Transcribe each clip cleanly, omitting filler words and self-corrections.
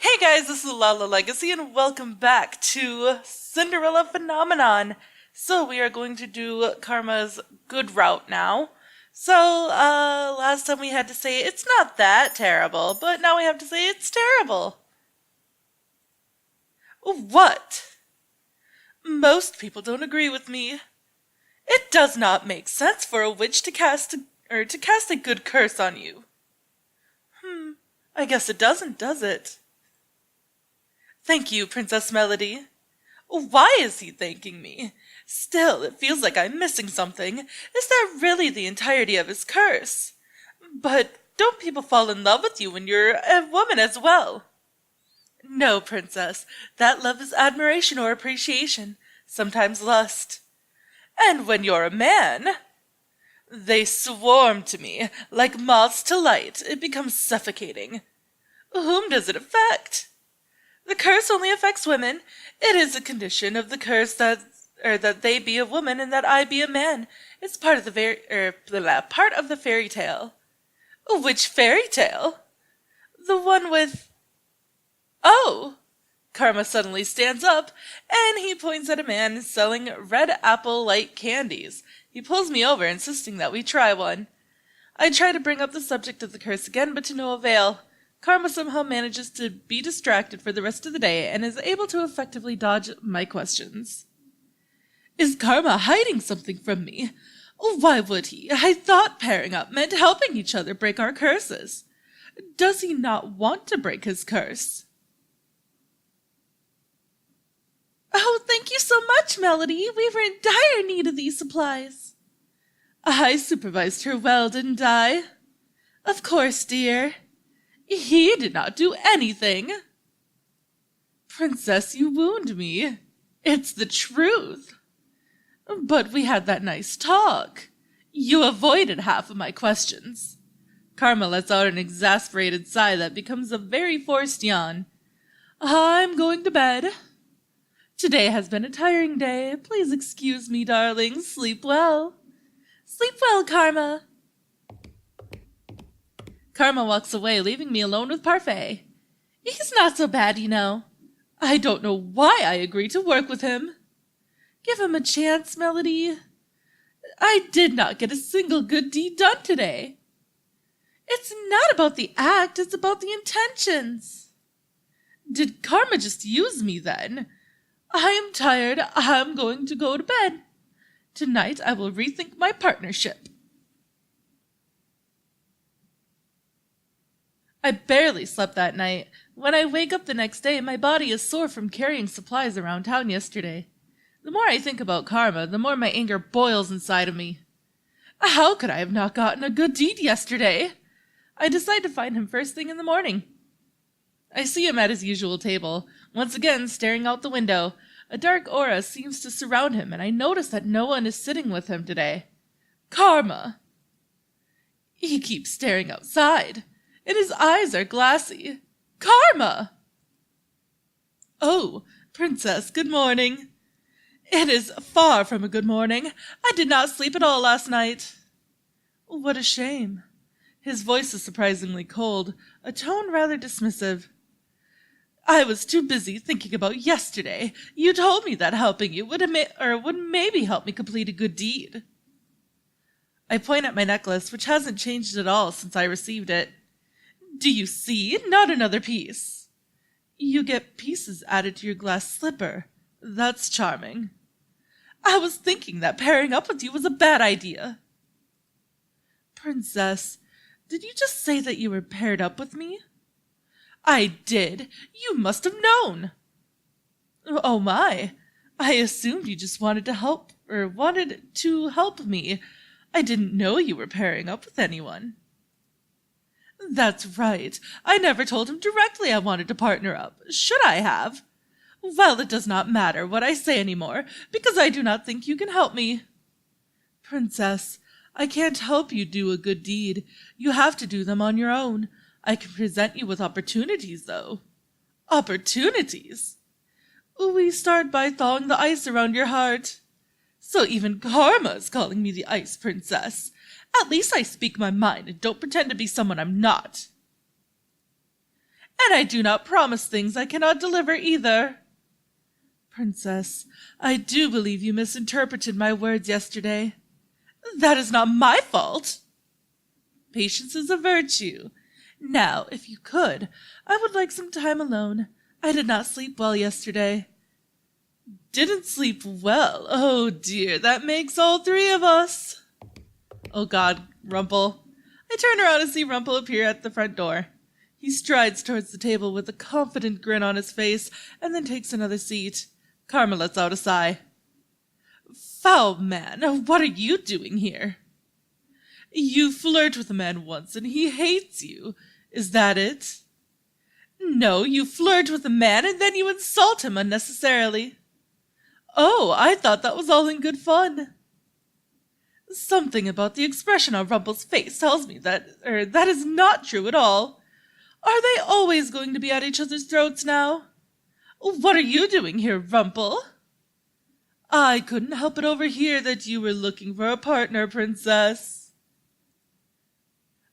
Hey guys, this is Lala Legacy and welcome back to Cinderella Phenomenon. So we are going to do Karma's good route now. So, last time we had to say it's not that terrible, but now we have to say it's terrible. What? Most people don't agree with me. It does not make sense for a witch to cast a good curse on you. I guess it doesn't, does it? Thank you, Princess Melody. Why is he thanking me? Still, it feels like I'm missing something. Is that really the entirety of his curse? But don't people fall in love with you when you're a woman as well? No, Princess. That love is admiration or appreciation, sometimes lust. And when you're a man, they swarm to me like moths to light. It becomes suffocating. Whom does it affect? The curse only affects women. It is a condition of the curse that they be a woman and that I be a man. It's part of the fairy tale. Which fairy tale? The one with... Oh! Karma suddenly stands up, and he points at a man selling red apple-like candies. He pulls me over, insisting that we try one. I try to bring up the subject of the curse again, but to no avail. Karma somehow manages to be distracted for the rest of the day and is able to effectively dodge my questions. Is Karma hiding something from me? Why would he? I thought pairing up meant helping each other break our curses. Does he not want to break his curse? Oh, thank you so much, Melody. We were in dire need of these supplies. I supervised her well, didn't I? Of course, dear. He did not do anything. Princess, you wound me. It's the truth. But we had that nice talk. You avoided half of my questions. Karma lets out an exasperated sigh that becomes a very forced yawn. I'm going to bed. Today has been a tiring day. Please excuse me, darling. Sleep well. Sleep well, Karma. Karma walks away, leaving me alone with Parfait. He's not so bad, you know. I don't know why I agreed to work with him. Give him a chance, Melody. I did not get a single good deed done today. It's not about the act, it's about the intentions. Did Karma just use me then? I am tired. I'm going to go to bed. Tonight I will rethink my partnership. I barely slept that night. When I wake up the next day, my body is sore from carrying supplies around town yesterday. The more I think about Karma, the more my anger boils inside of me. How could I have not gotten a good deed yesterday? I decide to find him first thing in the morning. I see him at his usual table, once again staring out the window. A dark aura seems to surround him, and I notice that no one is sitting with him today. Karma! He keeps staring outside, and his eyes are glassy. Karma! Oh, Princess, good morning. It is far from a good morning. I did not sleep at all last night. What a shame. His voice is surprisingly cold, a tone rather dismissive. I was too busy thinking about yesterday. You told me that helping you would maybe help me complete a good deed. I point at my necklace, which hasn't changed at all since I received it. Do you see? Not another piece. You get pieces added to your glass slipper. That's charming. I was thinking that pairing up with you was a bad idea. Princess, did you just say that you were paired up with me? I did. You must have known. Oh my. I assumed you just wanted to help me. I didn't know you were pairing up with anyone. That's right. I never told him directly I wanted to partner up. Should I have? Well, it does not matter what I say anymore, because I do not think you can help me. Princess, I can't help you do a good deed. You have to do them on your own. I can present you with opportunities, though. Opportunities? We start by thawing the ice around your heart. So even Karma is calling me the Ice Princess. At least I speak my mind and don't pretend to be someone I'm not. And I do not promise things I cannot deliver either. Princess, I do believe you misinterpreted my words yesterday. That is not my fault. Patience is a virtue. Now, if you could, I would like some time alone. I did not sleep well yesterday. Didn't sleep well? Oh dear, that makes all three of us. Oh God, Rumpel. I turn around and see Rumpel appear at the front door. He strides towards the table with a confident grin on his face and then takes another seat. Karma lets out a sigh. Foul man, what are you doing here? You flirt with a man once and he hates you. Is that it? No, you flirt with a man and then you insult him unnecessarily. Oh, I thought that was all in good fun. Something about the expression on Rumpel's face tells me that is not true at all. Are they always going to be at each other's throats now? What are you doing here, Rumpel? I couldn't help but overhear that you were looking for a partner, Princess.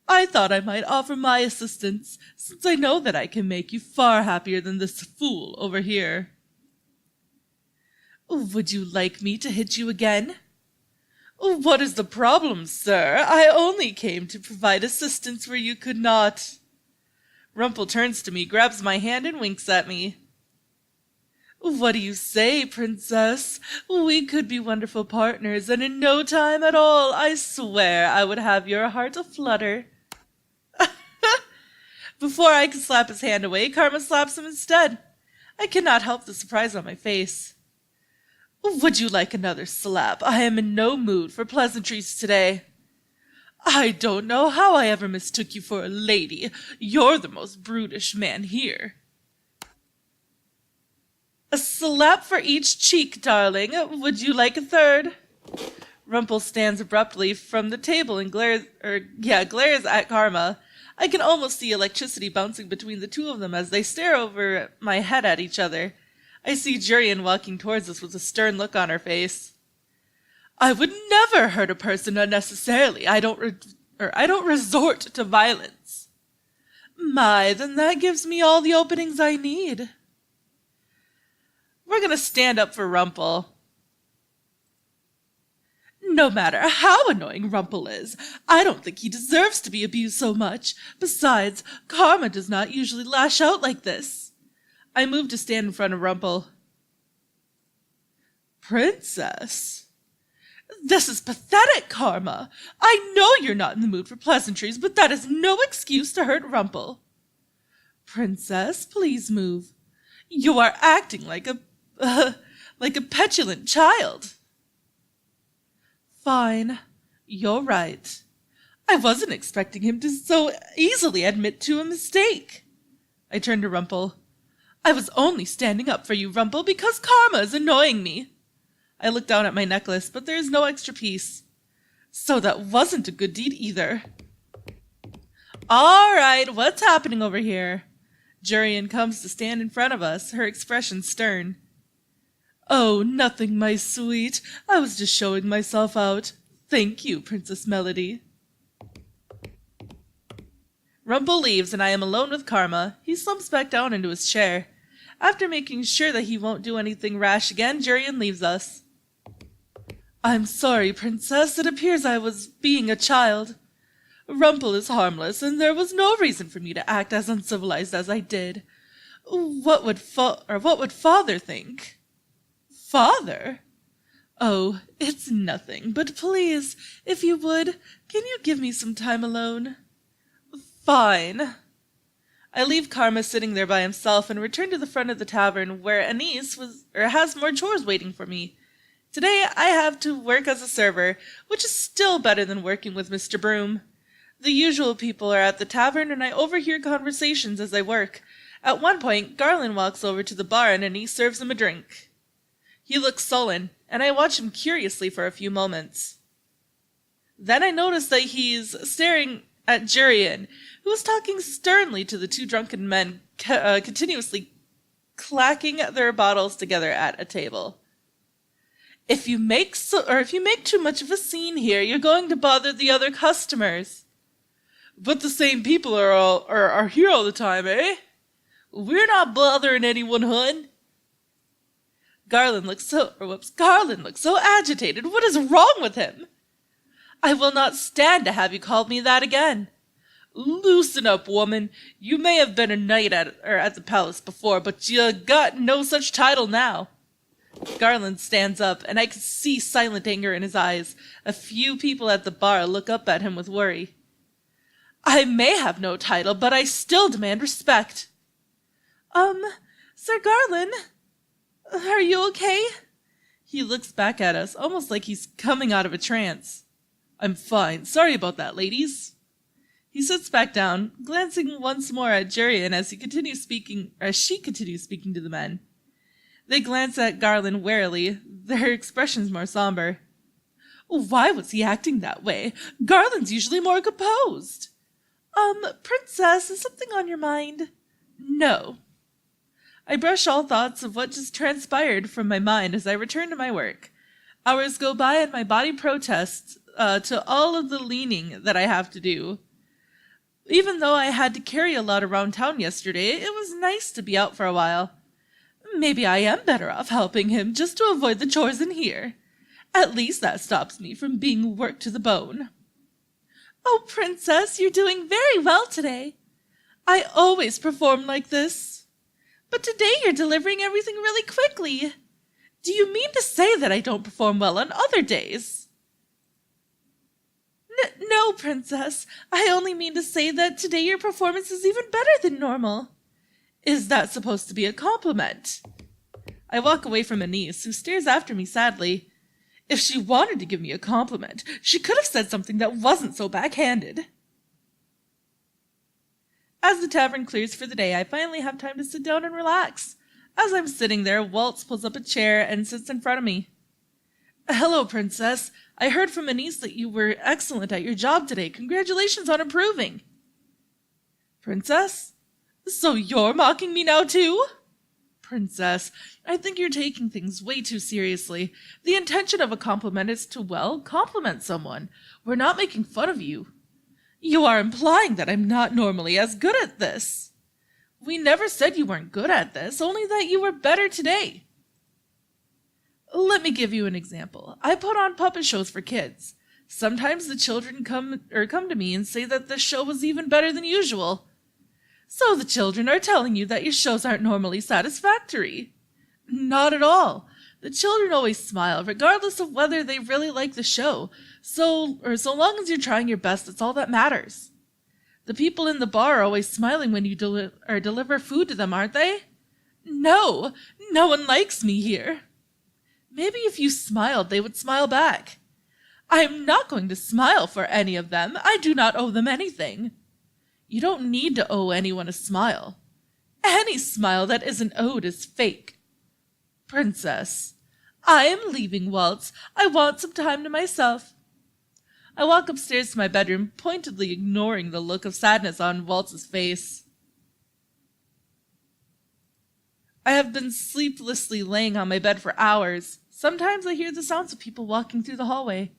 I thought I might offer my assistance, since I know that I can make you far happier than this fool over here. Would you like me to hit you again? What is the problem, sir? I only came to provide assistance where you could not. Rumpel turns to me, grabs my hand, and winks at me. What do you say, Princess? We could be wonderful partners, and in no time at all, I swear I would have your heart aflutter. Before I can slap his hand away, Karma slaps him instead. I cannot help the surprise on my face. Would you like another slap? I am in no mood for pleasantries today. I don't know how I ever mistook you for a lady. You're the most brutish man here. A slap for each cheek, darling. Would you like a third? Rumpel stands abruptly from the table and glares at Karma. I can almost see electricity bouncing between the two of them as they stare over my head at each other. I see Jurian walking towards us with a stern look on her face. I would never hurt a person unnecessarily. I don't resort to violence. My, then that gives me all the openings I need. We're gonna stand up for Rumpel. No matter how annoying Rumpel is, I don't think he deserves to be abused so much. Besides, Karma does not usually lash out like this. I move to stand in front of Rumpel. Princess? This is pathetic, Karma. I know you're not in the mood for pleasantries, but that is no excuse to hurt Rumpel. Princess, please move. You are acting like a petulant child. Fine. You're right. I wasn't expecting him to so easily admit to a mistake. I turned to Rumpel. I was only standing up for you, Rumpel, because Karma is annoying me. I looked down at my necklace, but there is no extra piece. So that wasn't a good deed either. All right, what's happening over here? Jurian comes to stand in front of us, her expression stern. Oh, nothing, my sweet. I was just showing myself out. Thank you, Princess Melody. Rumpel leaves, and I am alone with Karma. He slumps back down into his chair. After making sure that he won't do anything rash again, Jurian leaves us. I'm sorry, Princess. It appears I was being a child. Rumpel is harmless, and there was no reason for me to act as uncivilized as I did. What would Father think? Father? Oh, it's nothing, but please, if you would, can you give me some time alone? Fine. I leave Karma sitting there by himself and return to the front of the tavern where Anise has more chores waiting for me. Today I have to work as a server, which is still better than working with Mr. Broom. The usual people are at the tavern and I overhear conversations as I work. At one point, Garland walks over to the bar and Anise serves him a drink. He looks sullen, and I watch him curiously for a few moments. Then I notice that he's staring at Jurian, who is talking sternly to the two drunken men, continuously clacking their bottles together at a table. If you make too much of a scene here, you're going to bother the other customers. But the same people are here all the time, eh? We're not bothering anyone, hun. Garland looks so agitated. What is wrong with him? I will not stand to have you call me that again. Loosen up, woman. You may have been a knight at the palace before, but you got no such title now. Garland stands up, and I can see silent anger in his eyes. A few people at the bar look up at him with worry. I may have no title, but I still demand respect. Sir Garland, are you okay? He looks back at us, almost like he's coming out of a trance. I'm fine. Sorry about that, ladies. He sits back down, glancing once more at Jurian as she continues speaking to the men. They glance at Garland warily, their expressions more somber. Why was he acting that way? Garland's usually more composed. Princess, is something on your mind? No. I brush all thoughts of what just transpired from my mind as I return to my work. Hours go by and my body protests to all of the leaning that I have to do. Even though I had to carry a lot around town yesterday, it was nice to be out for a while. Maybe I am better off helping him just to avoid the chores in here. At least that stops me from being worked to the bone. Oh, Princess, you're doing very well today. I always perform like this. But today you're delivering everything really quickly. Do you mean to say that I don't perform well on other days? No, Princess. I only mean to say that today your performance is even better than normal. Is that supposed to be a compliment? I walk away from Anise, who stares after me sadly. If she wanted to give me a compliment, she could have said something that wasn't so backhanded. As the tavern clears for the day, I finally have time to sit down and relax. As I'm sitting there, Waltz pulls up a chair and sits in front of me. Hello, Princess. I heard from Anise that you were excellent at your job today. Congratulations on improving. Princess? So you're mocking me now, too? Princess, I think you're taking things way too seriously. The intention of a compliment is to, well, compliment someone. We're not making fun of you. You are implying that I'm not normally as good at this. We never said you weren't good at this, only that you were better today. Let me give you an example. I put on puppet shows for kids. Sometimes the children come to me and say that the show was even better than usual. So the children are telling you that your shows aren't normally satisfactory. Not at all. The children always smile, regardless of whether they really like the show. So long as you're trying your best, that's all that matters. The people in the bar are always smiling when you deliver food to them, aren't they? No, no one likes me here. Maybe if you smiled, they would smile back. I am not going to smile for any of them. I do not owe them anything. You don't need to owe anyone a smile. Any smile that isn't owed is fake. Princess, I am leaving, Waltz. I want some time to myself. I walk upstairs to my bedroom, pointedly ignoring the look of sadness on Waltz's face. I have been sleeplessly laying on my bed for hours. Sometimes I hear the sounds of people walking through the hallway.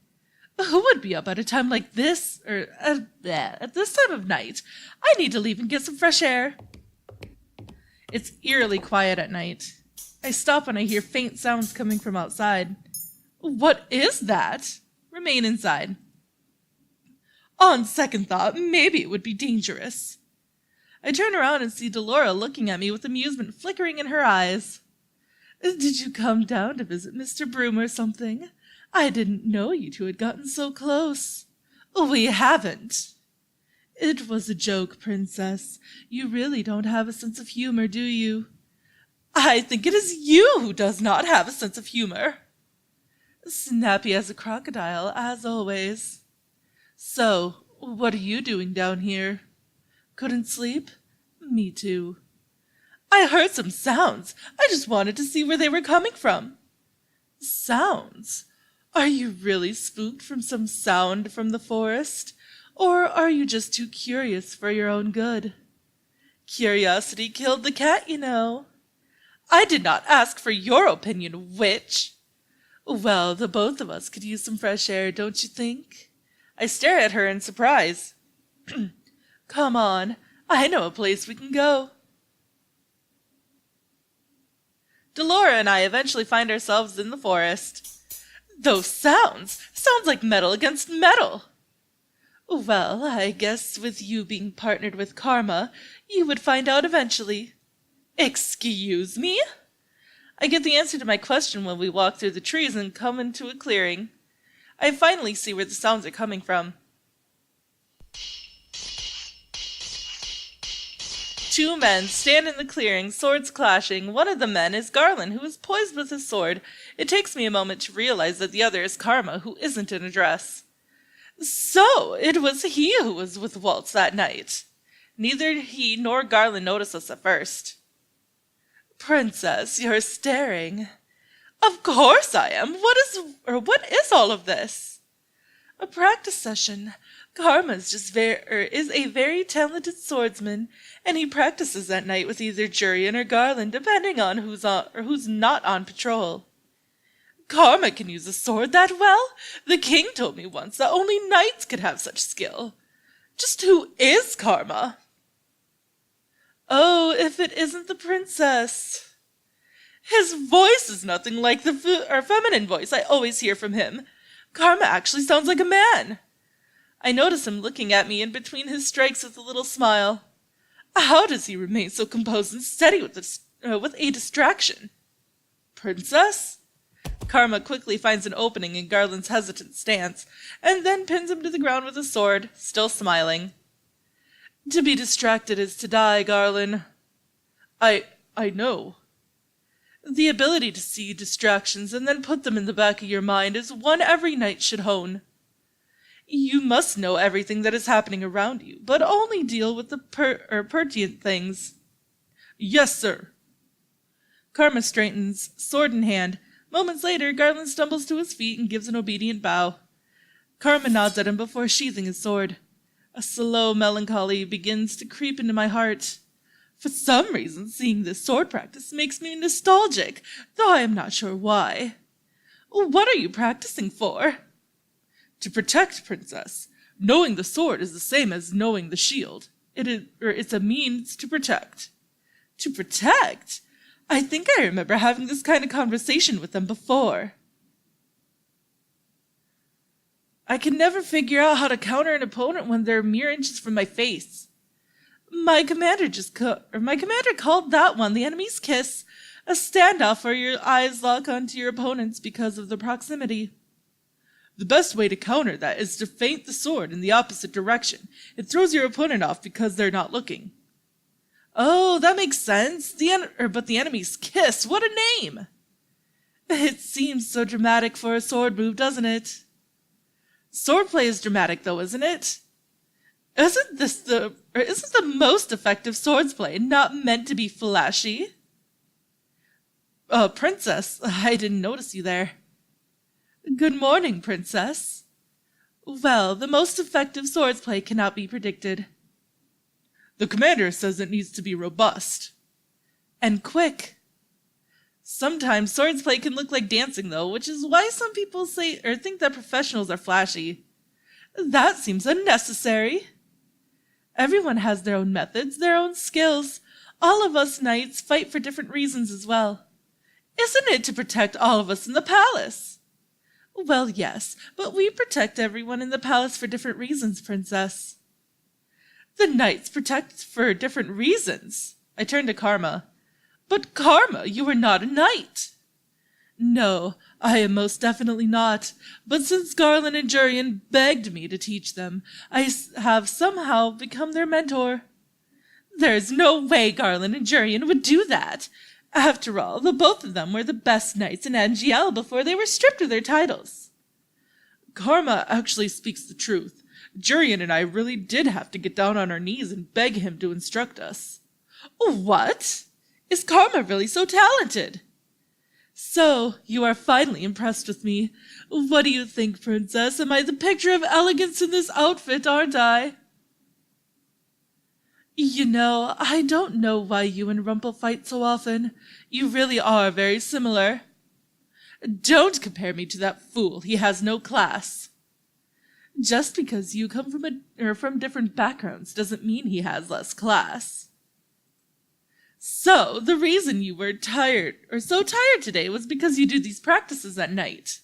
Who would be up at a time like this, or at this time of night? I need to leave and get some fresh air. It's eerily quiet at night. I stop when I hear faint sounds coming from outside. What is that? Remain inside. On second thought, maybe it would be dangerous. I turn around and see Delora looking at me with amusement flickering in her eyes. Did you come down to visit Mr. Broom or something? I didn't know you two had gotten so close. We haven't. It was a joke, Princess. You really don't have a sense of humor, do you? I think it is you who does not have a sense of humor. Snappy as a crocodile, as always. So, what are you doing down here? Couldn't sleep? Me too. I heard some sounds. I just wanted to see where they were coming from. Sounds? Are you really spooked from some sound from the forest? Or are you just too curious for your own good? Curiosity killed the cat, you know. I did not ask for your opinion, witch. Well, the both of us could use some fresh air, don't you think? I stare at her in surprise. Come on, I know a place we can go. Delora and I eventually find ourselves in the forest. Those sounds like metal against metal. Well, I guess with you being partnered with Karma, you would find out eventually. Excuse me? I get the answer to my question when we walk through the trees and come into a clearing. I finally see where the sounds are coming from. Two men stand in the clearing, swords clashing. One of the men is Garland, who is poised with his sword. It takes me a moment to realize that the other is Karma, who isn't in a dress. So, it was he who was with Waltz that night. Neither he nor Garland notice us at first. Princess, you're staring. Of course I am. What is all of this? A practice session. Karma is a very talented swordsman, and he practices at night with either Jurian or Garland, depending on who's on or who's not on patrol. Karma can use a sword that well? The king told me once that only knights could have such skill. Just who is Karma? Oh, if it isn't the princess. His voice is nothing like the feminine voice I always hear from him. Karma actually sounds like a man. I notice him looking at me in between his strikes with a little smile. How does he remain so composed and steady with a distraction? Princess? Karma quickly finds an opening in Garland's hesitant stance, and then pins him to the ground with a sword, still smiling. To be distracted is to die, Garland. I know. The ability to see distractions and then put them in the back of your mind is one every knight should hone. You must know everything that is happening around you, but only deal with the pertinent things. Yes, sir. Karma straightens, sword in hand. Moments later, Garland stumbles to his feet and gives an obedient bow. Karma nods at him before sheathing his sword. A slow melancholy begins to creep into my heart. For some reason, seeing this sword practice makes me nostalgic, though I am not sure why. What are you practicing for? To protect, Princess. Knowing the sword is the same as knowing the shield. It's a means to protect. To protect? I think I remember having this kind of conversation with them before. I can never figure out how to counter an opponent when they're mere inches from my face. My commander called that one the enemy's kiss, a standoff where your eyes lock onto your opponents because of the proximity. The best way to counter that is to feint the sword in the opposite direction. It throws your opponent off because they're not looking. Oh, that makes sense. But the enemy's kiss, what a name! It seems so dramatic for a sword move, doesn't it? Swordplay is dramatic, though, isn't it? Isn't the most effective swordsplay not meant to be flashy? Princess, I didn't notice you there. Good morning, Princess. Well, the most effective swordsplay cannot be predicted. The commander says it needs to be robust. And quick. Sometimes swordsplay can look like dancing, though, which is why some people think that professionals are flashy. That seems unnecessary. Everyone has their own methods, their own skills. All of us knights fight for different reasons as well. Isn't it to protect all of us in the palace? Well, yes, but we protect everyone in the palace for different reasons, Princess. The knights protect for different reasons. I turned to Karma. But Karma, you are not a knight. No, I am most definitely not. But since Garland and Jurian begged me to teach them, I have somehow become their mentor. There is no way Garland and Jurian would do that. After all, the both of them were the best knights in NGL before they were stripped of their titles. Karma actually speaks the truth. Jurian and I really did have to get down on our knees and beg him to instruct us. What? Is Karma really so talented? So, you are finally impressed with me. What do you think, Princess? Am I the picture of elegance in this outfit, aren't I? You know, I don't know why you and Rumpel fight so often. You really are very similar. Don't compare me to that fool. He has no class. Just because you come from different backgrounds doesn't mean he has less class. So, the reason you were so tired today was because you do these practices at night.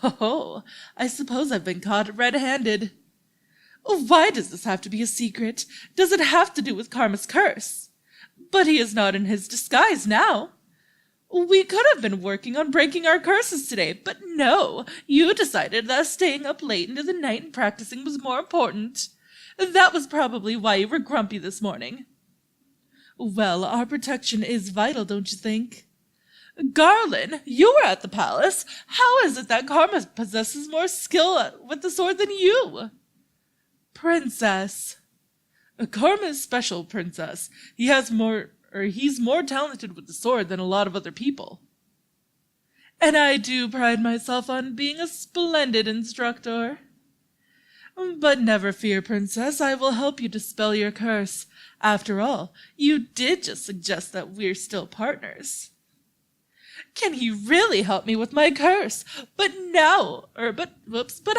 Oh, I suppose I've been caught red-handed. Why does this have to be a secret? Does it have to do with Karma's curse? But he is not in his disguise now. We could have been working on breaking our curses today, but no, you decided that staying up late into the night and practicing was more important. That was probably why you were grumpy this morning. Well, our protection is vital, don't you think? Garland, you were at the palace. How is it that Karma possesses more skill with the sword than you? Princess. Karma is special, Princess. He's more talented with the sword than a lot of other people. And I do pride myself on being a splendid instructor. But never fear, Princess, I will help you dispel your curse. After all, you did just suggest that we're still partners. Can he really help me with my curse? But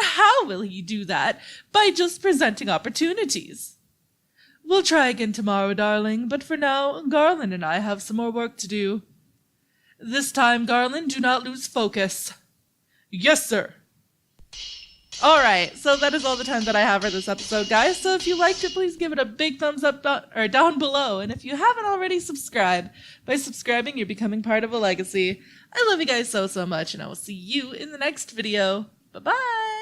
how will he do that? By just presenting opportunities. We'll try again tomorrow, darling, but for now, Garland and I have some more work to do. This time, Garland, do not lose focus. Yes, sir. Alright, so that is all the time that I have for this episode, guys. So if you liked it, please give it a big thumbs up down below. And if you haven't already, subscribe. By subscribing, you're becoming part of a legacy. I love you guys so much, and I will see you in the next video. Bye-bye!